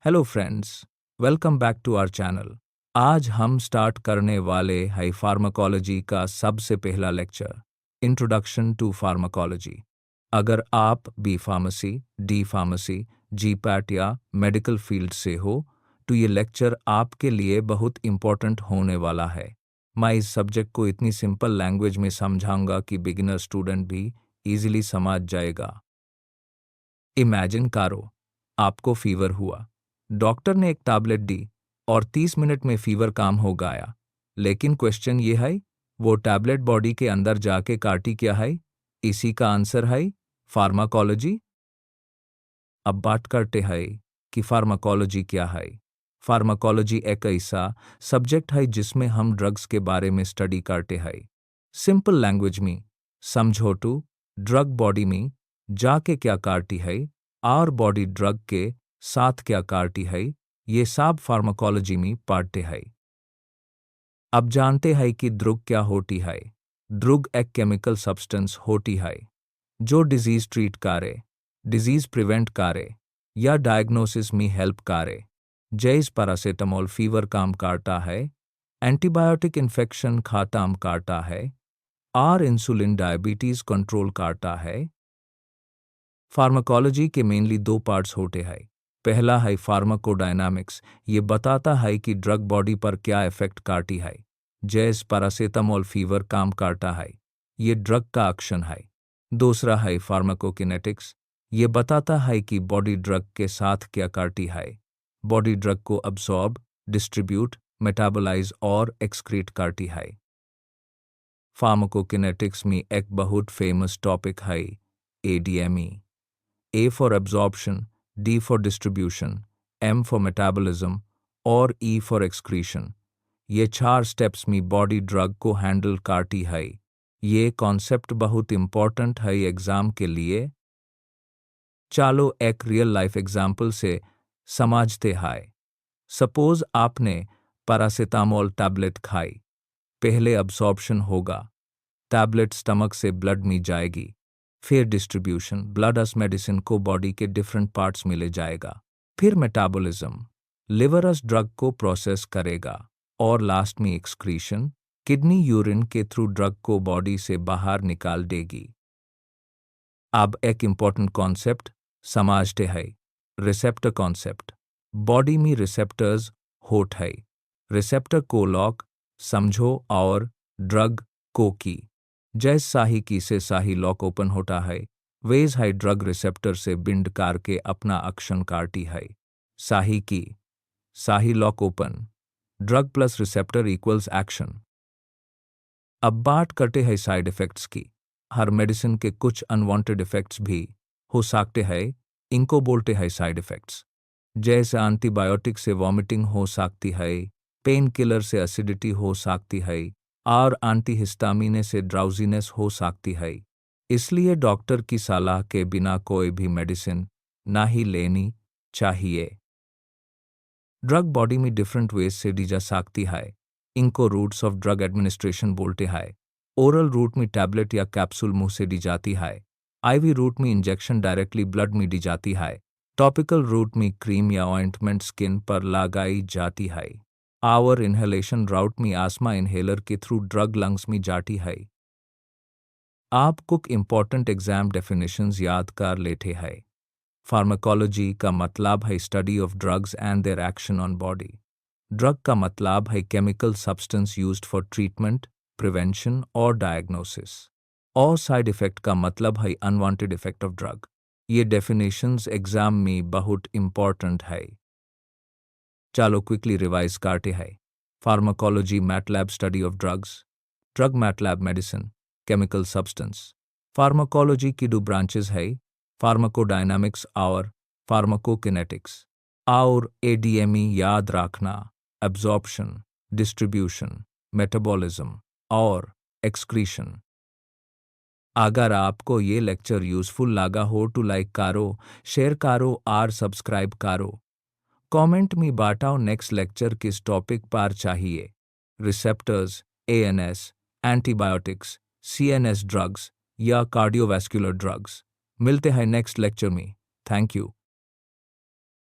Hello friends, welcome back to our channel. आज हम start करने वाले हैं फार्माकोलॉजी का सबसे पहला लेक्चर, इंट्रोडक्शन टू फार्माकोलॉजी। अगर आप B pharmacy, D pharmacy, G PAT या मेडिकल फील्ड से हो तो ये लेक्चर आपके लिए बहुत इम्पोर्टेंट होने वाला है। मैं इस सब्जेक्ट को इतनी सिंपल लैंग्वेज में समझाऊंगा कि बिगिनर स्टूडेंट भी इजीली समझ जाएगा। इमेजिन करो, आपको फीवर हुआ, डॉक्टर ने एक टैबलेट दी और 30 मिनट में फीवर काम हो गया। लेकिन क्वेश्चन ये है, वो टैबलेट बॉडी के अंदर जाके काटी क्या है? इसी का आंसर है फार्माकोलॉजी। अब बात करते हैं कि फार्माकोलॉजी क्या है। फार्माकोलॉजी एक ऐसा सब्जेक्ट है जिसमें हम ड्रग्स के बारे में स्टडी करते हैं। सिंपल लैंग्वेज में समझो तो ड्रग बॉडी में जाके क्या करती है और बॉडी ड्रग के साथ क्या करती है, ये सब फार्माकोलॉजी में पढ़ते हैं। अब जानते हैं कि ड्रग क्या होती है। ड्रग एक केमिकल सब्सटेंस होती है जो डिजीज ट्रीट करे, डिजीज प्रिवेंट करे या डायग्नोसिस में हेल्प करे। जैसे पैरासीटामोल फीवर काम करता है, एंटीबायोटिक इन्फेक्शन खत्म करता है और इंसुलिन डायबिटीज कंट्रोल करता है। फार्माकोलॉजी के मेनली दो पार्ट्स होते हैं। पहला है फार्माकोडायनामिक्स, ये बताता है कि ड्रग बॉडी पर क्या इफेक्ट करती है। जैसे पैरासीटामोल फीवर काम करता है, ये ड्रग का एक्शन है। दूसरा है फार्माकोकिनेटिक्स, ये बताता है कि बॉडी ड्रग के साथ क्या करती है। बॉडी ड्रग को अब्सॉर्ब, डिस्ट्रीब्यूट, मेटाबोलाइज और एक्सक्रीट करती है। फार्माकोकिनेटिक्स में एक बहुत फेमस टॉपिक है ADME। A for absorption, D for distribution, M for metabolism और E for excretion। ये 4 स्टेप्स में बॉडी ड्रग को हैंडल करती है। ये कॉन्सेप्ट बहुत इम्पोर्टेंट है एग्जाम के लिए। चलो एक रियल लाइफ एग्जाम्पल से समझते हैं। सपोज आपने पैरासीटामोल टैबलेट खाई, पहले अब्सॉर्प्शन होगा, टैबलेट स्टमक से ब्लड में जाएगी, फिर डिस्ट्रीब्यूशन, ब्लड अस मेडिसिन को बॉडी के डिफरेंट पार्ट्स में ले जाएगा, फिर मेटाबॉलिज्म, लिवर अस ड्रग को प्रोसेस करेगा और लास्ट में एक्सक्रीशन, किडनी यूरिन के थ्रू ड्रग को बॉडी से बाहर निकाल देगी। अब एक इम्पॉर्टेंट कॉन्सेप्ट समझते हैं, रिसेप्टर कॉन्सेप्ट। बॉडी में रिसेप्टर्स होत है, रिसेप्टर को लॉक समझो और ड्रग को की। जैसे शाही की से शाही लॉक ओपन होता है, वेज है ड्रग रिसेप्टर से बिंड करके अपना एक्शन काटती है। शाही की, शाही lock open, drug plus receptor equals action. अब बात करते हैं साइड इफेक्ट्स की। हर मेडिसिन के कुछ अनवांटेड इफेक्ट्स भी हो सकते हैं, इनको बोलते हैं साइड इफेक्ट्स। जैसे एंटीबायोटिक से वॉमिटिंग हो सकती है, पेन किलर से एसिडिटी हो सकती है और एंटीहिस्टामिन से ड्राउजीनेस हो सकती है। इसलिए डॉक्टर की सलाह के बिना कोई भी मेडिसिन नहीं लेनी चाहिए। ड्रग बॉडी में डिफरेंट वेज से दी जा सकती है, इनको रूट्स ऑफ ड्रग एडमिनिस्ट्रेशन बोलते हैं। ओरल रूट में टैबलेट या कैप्सूल मुंह से दी जाती है। IV रूट में इंजेक्शन डायरेक्टली ब्लड में दी जाती है। टॉपिकल रूट में क्रीम या ऑइंटमेंट स्किन पर लगाई जाती है। आवर इन्हेलेशन राउट में आस्मा इन्हेलर के थ्रू ड्रग लंग्स में जाती है। आप कुछ इंपॉर्टेंट एग्जाम डेफिनेशंस याद कर लेते हैं। फार्माकोलॉजी का मतलब है study of drugs and their action on body. Drug का मतलब है chemical substance used for treatment, prevention और डायग्नोसिस। और साइड इफेक्ट का मतलब है अनवांटेड इफेक्ट ऑफ ड्रग। ये डेफिनेशंस एग्जाम में बहुत इंपॉर्टेंट है। चलो क्विकली रिवाइज करते हैं। Pharmacology MATLAB study of drugs, drug MATLAB medicine, chemical substance. Pharmacology की 2 ब्रांचेस है, फार्माकोडायनामिक्स और फार्माकोकिनेटिक्स। और ADME याद रखना, एब्जॉर्प्शन, डिस्ट्रीब्यूशन, मेटाबॉलिज्म और एक्सक्रीशन। अगर आपको ये लेक्चर यूजफुल लगा हो तो लाइक करो, शेयर करो और सब्सक्राइब करो। कमेंट में बताओ नेक्स्ट लेक्चर किस टॉपिक पर चाहिए। Receptors, ANS, antibiotics, CNS drugs या कार्डियोवैस्कुलर ड्रग्स। मिलते हैं नेक्स्ट लेक्चर में। Thank you.